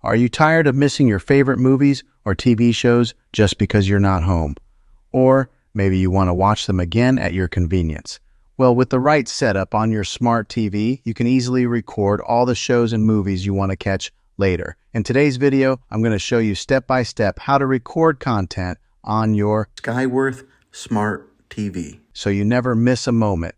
Are you tired of missing your favorite movies or TV shows just because you're not home? Or maybe you want to watch them again at your convenience. Well, with the right setup on your smart TV, you can easily record all the shows and movies you want to catch later. In today's video, I'm going to show you step-by-step how to record content on your Skyworth smart TV, so you never miss a moment.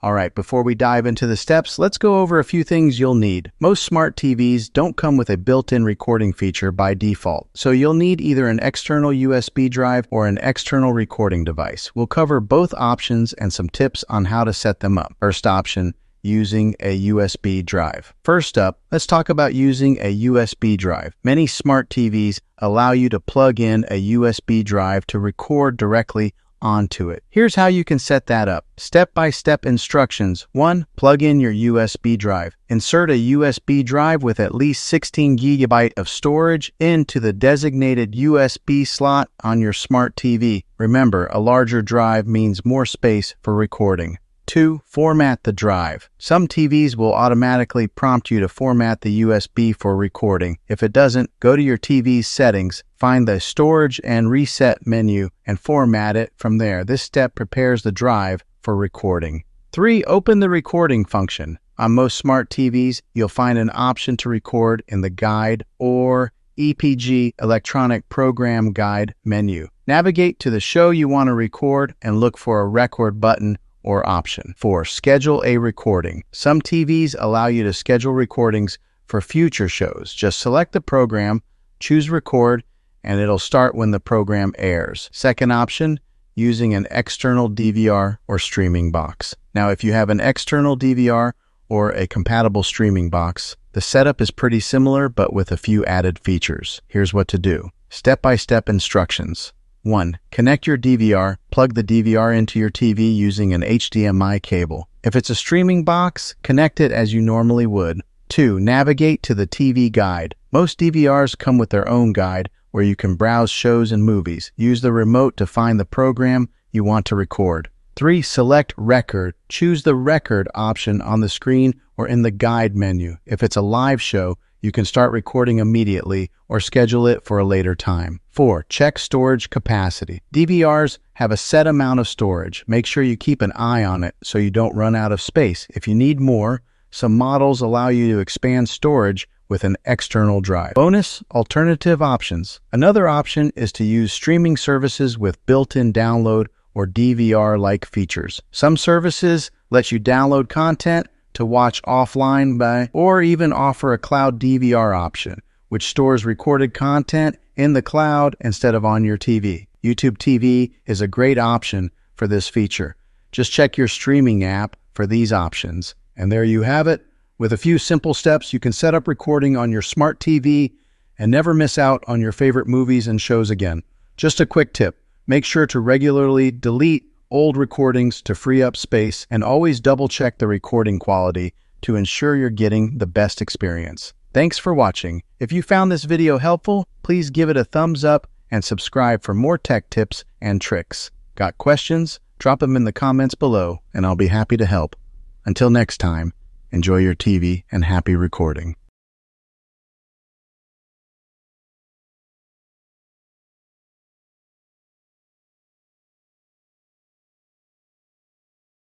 Alright, before we dive into the steps, let's go over a few things you'll need. Most smart TVs don't come with a built-in recording feature by default, so you'll need either an external USB drive or an external recording device. We'll cover both options and some tips on how to set them up. First option, using a USB drive. First up, let's talk about using a USB drive. Many smart TVs allow you to plug in a USB drive to record directly onto it. Here's how you can set that up. Step-by-step instructions. 1. Plug in your USB drive. Insert a USB drive with at least 16 GB of storage into the designated USB slot on your smart TV. Remember, a larger drive means more space for recording. 2. Format the drive. Some TVs will automatically prompt you to format the USB for recording. If it doesn't, go to your TV's settings, find the Storage and Reset menu, and format it from there. This step prepares the drive for recording. 3. Open the recording function. On most smart TVs, you'll find an option to record in the Guide or EPG Electronic Program Guide menu. Navigate to the show you want to record and look for a record button or option. 4. Schedule a recording. Some TVs allow you to schedule recordings for future shows. Just select the program, choose record, and it'll start when the program airs. Second option, using an external DVR or streaming box. Now, if you have an external DVR or a compatible streaming box, the setup is pretty similar but with a few added features. Here's what to do. Step-by-step instructions. 1. Connect your DVR. Plug the DVR into your TV using an HDMI cable. If it's a streaming box, connect it as you normally would. 2. Navigate to the TV guide. Most DVRs come with their own guide where you can browse shows and movies. Use the remote to find the program you want to record. 3. Select record. Choose the record option on the screen or in the guide menu. If it's a live show, you can start recording immediately or schedule it for a later time. 4. Check storage capacity. DVRs have a set amount of storage. Make sure you keep an eye on it so you don't run out of space. If you need more, some models allow you to expand storage with an external drive. Bonus alternative options. Another option is to use streaming services with built-in download or DVR-like features. Some services let you download content to watch offline or even offer a cloud DVR option, which stores recorded content in the cloud instead of on your TV. YouTube TV is a great option for this feature. Just check your streaming app for these options. And there you have it. With a few simple steps, you can set up recording on your smart TV and never miss out on your favorite movies and shows again. Just a quick tip. Make sure to regularly delete old recordings to free up space, and always double-check the recording quality to ensure you're getting the best experience. Thanks for watching. If you found this video helpful, please give it a thumbs up and subscribe for more tech tips and tricks. Got questions? Drop them in the comments below, and I'll be happy to help. Until next time, enjoy your TV and happy recording.